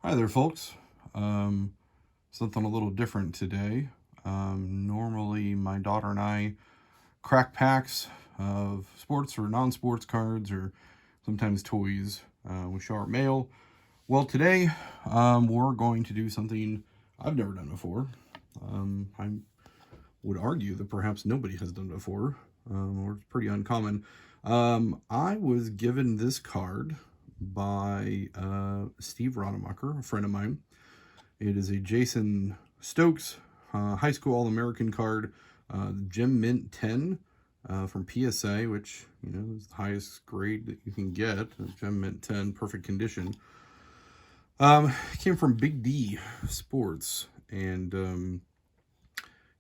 Hi there, folks. Something a little different today. Normally, my daughter and I crack packs of sports or non-sports cards or sometimes toys. We show our mail. Well, today we're going to do something I've never done before. I would argue that perhaps nobody has done before, or it's pretty uncommon. I was given this card by Steve Rademacher, a friend of mine. It is a Jason Stokes high school All-American card, Gem Mint 10 from PSA, which is the highest grade that you can get. Gem Mint 10, perfect condition. It came from Big D Sports, and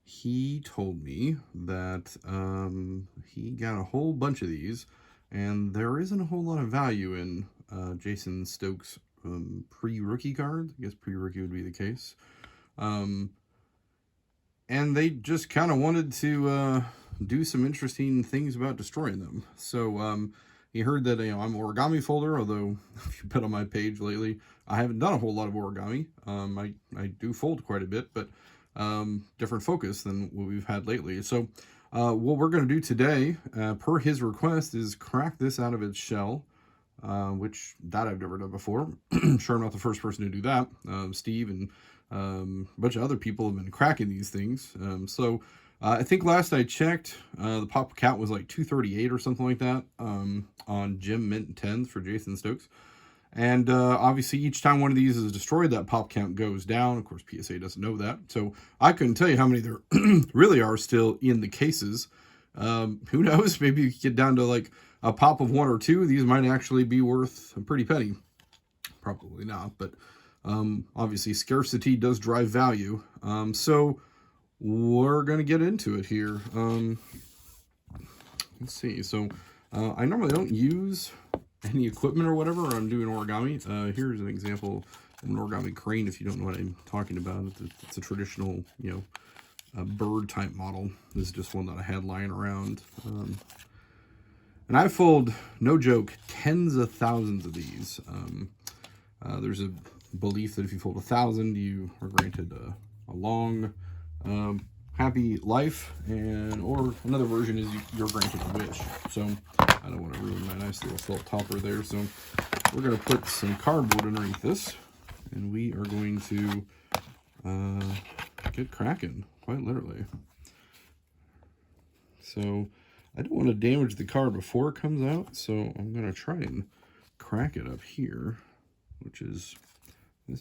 he told me that he got a whole bunch of these, and there isn't a whole lot of value in Jason Stokes pre-rookie cards. I guess pre-rookie would be the case. And they just kind of wanted to do some interesting things about destroying them. So he heard that I'm an origami folder, although if you've been on my page lately, I haven't done a whole lot of origami. I do fold quite a bit, but different focus than what we've had lately. So what we're going to do today, per his request, is crack this out of its shell. Which I've never done before. Sure, I'm not the first person to do that. Steve and a bunch of other people have been cracking these things. So I think last I checked, the pop count was like 238 or something like that on Gem Mint 10s for Jason Stokes. And obviously, each time one of these is destroyed, that pop count goes down. Of course, PSA doesn't know that. So I couldn't tell you how many there really are still in the cases. Who knows? Maybe you get down to like a pop of one or two. These might actually be worth a pretty penny. Probably not, but obviously scarcity does drive value. So we're going to get into it here. Let's see. So I normally don't use any equipment or whatever when I'm doing origami. Here's an example of an origami crane, if you don't know what I'm talking about. It's a traditional, a bird type model. This is just one that I had lying around. And I fold, no joke, tens of thousands of these. There's a belief that if you fold 1,000, you are granted a long, happy life, or another version is you're granted a wish. So I don't want to ruin my nice little felt topper there. So we're going to put some cardboard underneath this, and we are going to get cracking, quite literally. So I don't want to damage the card before it comes out, so I'm going to try and crack it up here, this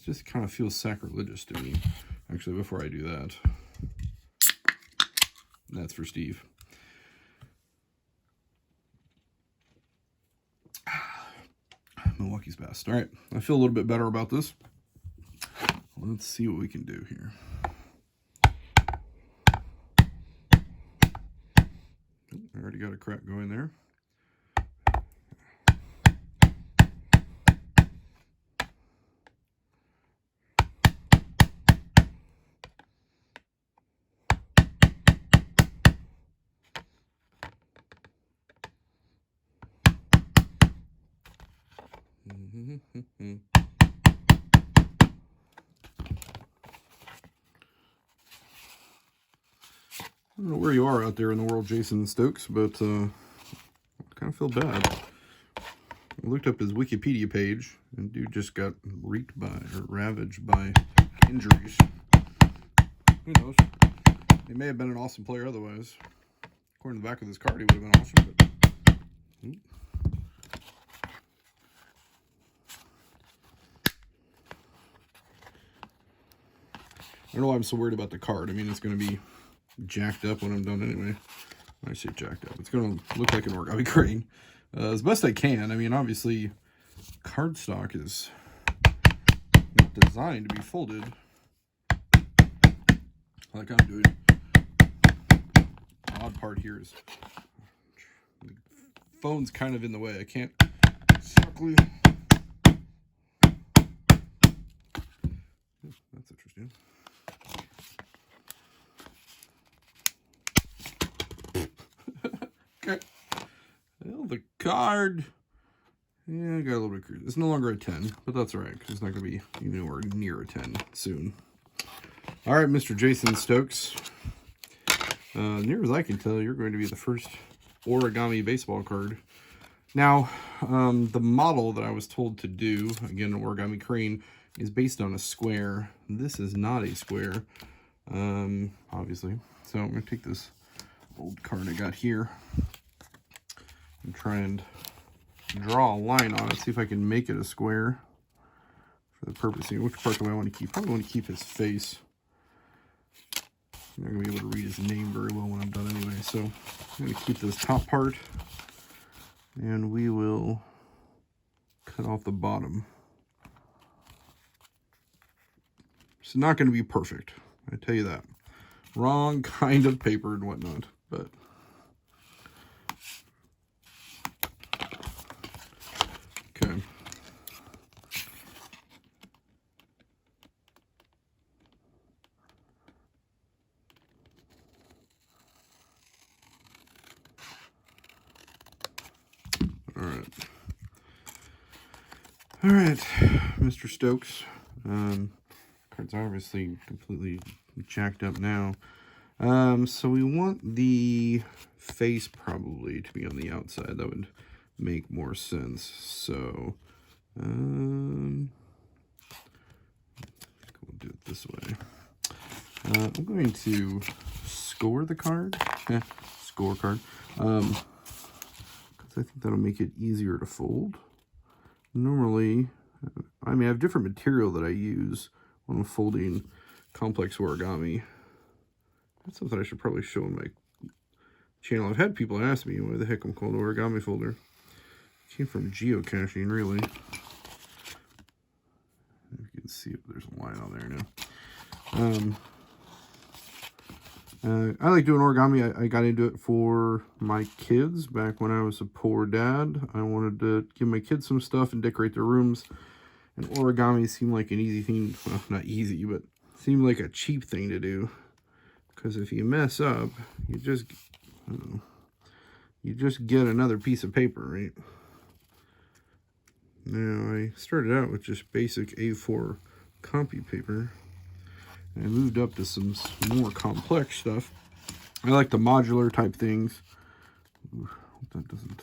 just kind of feels sacrilegious to me. Actually, before I do that, that's for Steve. Milwaukee's best. All right, I feel a little bit better about this. Let's see what we can do here. I already got a crack going there. I don't know where you are out there in the world, Jason Stokes, but I kind of feel bad. I looked up his Wikipedia page, and dude just got ravaged by injuries. Who knows? He may have been an awesome player otherwise. According to the back of this card, he would have been awesome, but... I don't know why I'm so worried about the card. I mean, it's going to be jacked up when I'm done anyway. When I say jacked up, it's going to look like an origami crane. As best I can. I mean, obviously, cardstock is not designed to be folded like I'm doing. The odd part here is the phone's kind of in the way. I can't exactly... That's interesting. Okay. Well, the card Yeah, I got a little bit crazy. It's no longer a 10, but that's all right, because it's not going to be anywhere near a 10 soon. All right, Mr. Jason Stokes. Near as I can tell, you're going to be the first Origami baseball card. Now, the model that I was told to do, again, an Origami crane, is based on a square. This is not a square, obviously. So I'm going to take this old card I got here and try and draw a line on it, see if I can make it a square for the purpose. Which part do I want to keep? Probably want to keep his face. I'm not going to be able to read his name very well when I'm done anyway. So I'm going to keep this top part, and we will cut off the bottom. It's not going to be perfect, I tell you that. Wrong kind of paper and whatnot, but okay. All right, Mr. Stokes. Card's obviously completely jacked up now. So we want the face probably to be on the outside. That would make more sense. So, we'll do it this way. I'm going to score the card. Scorecard. Because I think that'll make it easier to fold. Normally, I have different material that I use when I'm folding complex origami. That's something I should probably show on my channel. I've had people ask me why the heck I'm called origami folder. It came from geocaching, really. If you can see it, there's a line on there now. I like doing origami. I got into it for my kids back when I was a poor dad. I wanted to give my kids some stuff and decorate their rooms. And origami seemed like an easy thing. Well, not easy, but seemed like a cheap thing to do. Because if you mess up, you just get another piece of paper, right? Now, I started out with just basic A4 copy paper. I moved up to some more complex stuff. I like the modular type things. Ooh, that doesn't.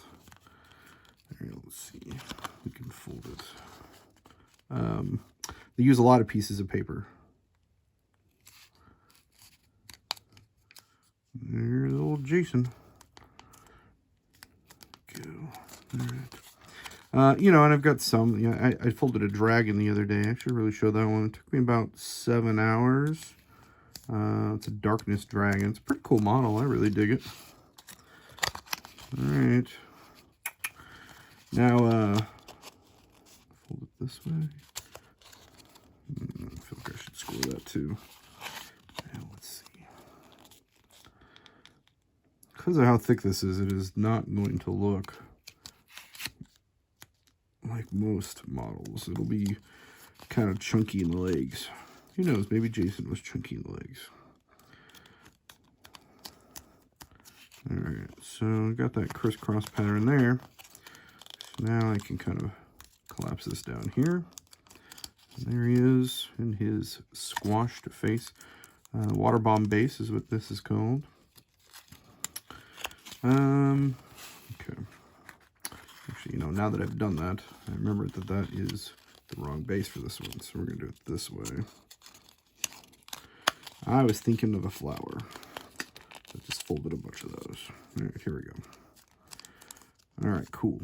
There, let's see. We can fold it. They use a lot of pieces of paper. There's old Jason. Go. All right. And I've got some. Yeah, I folded a dragon the other day. I should really show that one. It took me about 7 hours. It's a darkness dragon. It's a pretty cool model. I really dig it. All right. Now, fold it this way. I feel like I should score that too. Now, let's see. Because of how thick this is, it is not going to look like most models. It'll be kind of chunky in the legs. Who knows, maybe Jason was chunky in the legs. Alright, so I got that crisscross pattern there. So now I can kind of collapse this down here. And there he is in his squashed face. Water bomb base is what this is called. Okay. Actually, now that I've done that, I remember that that is the wrong base for this one. So we're going to do it this way. I was thinking of a flower. I just folded a bunch of those. All right, here we go. All right, cool.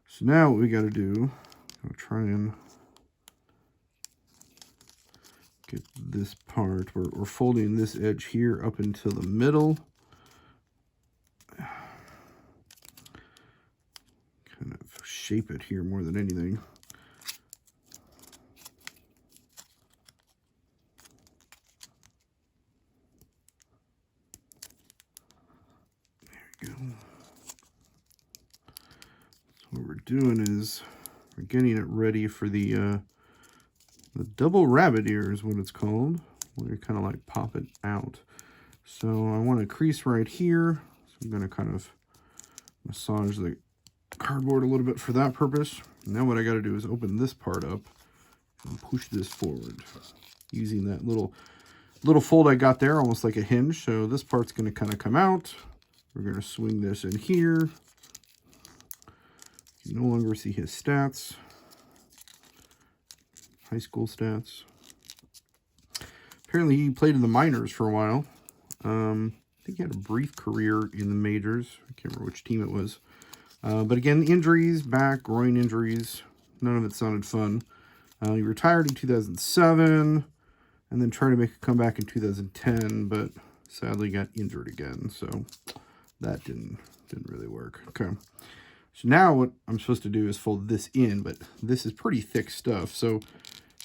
So now what we got to do, I'll try and get this part. We're folding this edge here up into the middle. Kind of shape it here more than anything. There we go. So what we're doing is we're getting it ready for the double rabbit ear is what it's called, where you kind of like pop it out. So I want a crease right here. So I'm going to kind of massage the cardboard a little bit for that purpose. Now what I got to do is open this part up and push this forward using that little fold I got there, almost like a hinge. So this part's going to kind of come out. We're going to swing this in here. You no longer see his stats, high school stats. Apparently he played in the minors for a while. I think he had a brief career in the majors. I can't remember which team it was. But again, injuries, back, groin injuries, none of it sounded fun. He retired in 2007 and then tried to make a comeback in 2010, but sadly got injured again. So that didn't really work. Okay. So now what I'm supposed to do is fold this in, but this is pretty thick stuff. So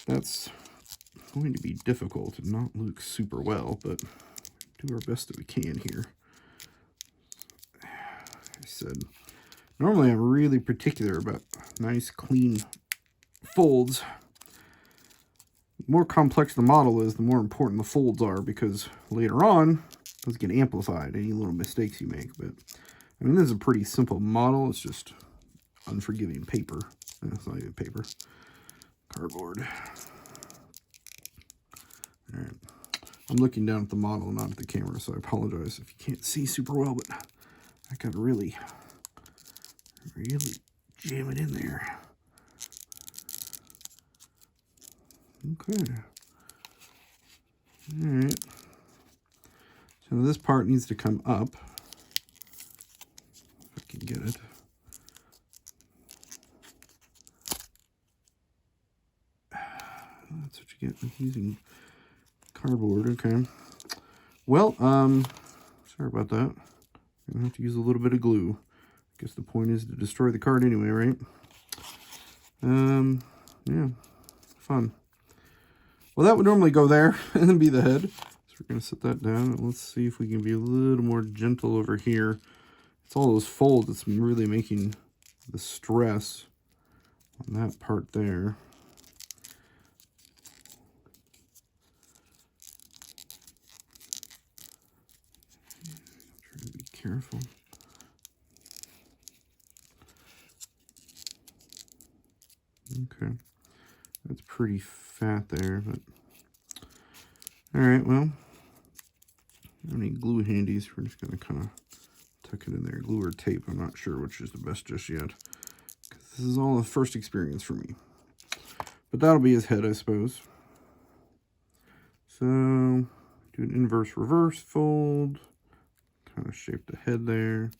that's going to be difficult and not look super well, but do our best that we can here. I said, normally I'm really particular about nice, clean folds. The more complex the model is, the more important the folds are, because later on, those get amplified, any little mistakes you make. But, I mean, this is a pretty simple model. It's just unforgiving paper. It's not even paper. Cardboard. All right. I'm looking down at the model, not at the camera, so I apologize if you can't see super well, but I got to really jam it in there. Okay. All right. So this part needs to come up. If I can get it. That's what you get with using cardboard. Okay. Well, sorry about that. I'm gonna have to use a little bit of glue. I guess the point is to destroy the card anyway, right? Yeah, fun. Well, that would normally go there and then be the head. So we're gonna set that down, and let's see if we can be a little more gentle over here. It's all those folds that's really making the stress on that part there. Try to be careful. Okay, that's pretty fat there, but all right, well, I don't need glue handies. We're just gonna kind of tuck it in there. Glue or tape, I'm not sure which is the best just yet, because this is all a first experience for me. But that'll be his head, I suppose. So, do an inverse reverse fold, kind of shape the head there.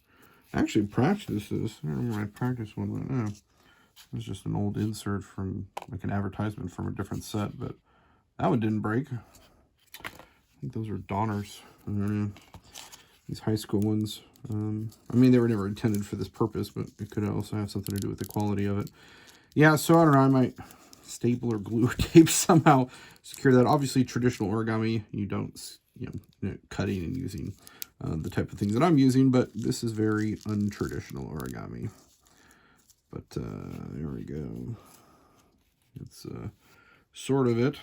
I actually practiced this. I don't remember I practiced one right now. It was just an old insert from like an advertisement from a different set, but that one didn't break. I think those are Donners. I don't know. These high school ones. I mean, they were never intended for this purpose, but it could also have something to do with the quality of it. Yeah, so I don't know. I might staple or glue or tape somehow secure that. Obviously, traditional origami, you don't, cutting and using the type of things that I'm using, but this is very untraditional origami. But there we go. It's sort of it.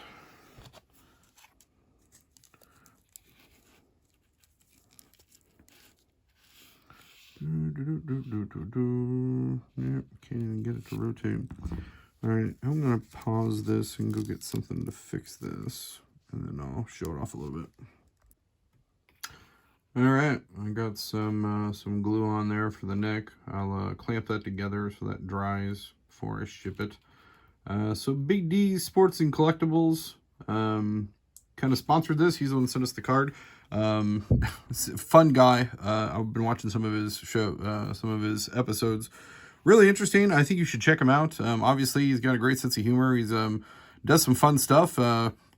Yep, can't even get it to rotate. All right, I'm gonna pause this and go get something to fix this, and then I'll show it off a little bit. All right, I got some glue on there for the neck. I'll clamp that together so that dries before I ship it. So Big D Sports and Collectibles kind of sponsored this. He's the one that sent us the card. Fun guy. I've been watching some of his episodes. Really interesting. I think you should check him out. Obviously, he's got a great sense of humor. He's does some fun stuff.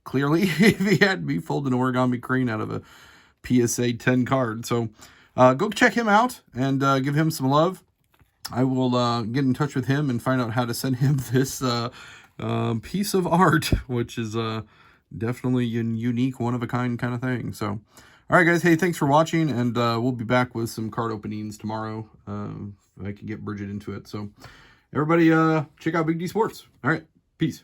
Clearly, if he had me fold an origami crane out of a PSA 10 card. So go check him out and give him some love. I will get in touch with him and find out how to send him this piece of art, which is definitely a unique, one-of-a-kind kind of thing. So, all right, guys. Hey, thanks for watching, and we'll be back with some card openings tomorrow. If I can get Bridget into it. So, everybody, check out Big D Sports. All right, peace.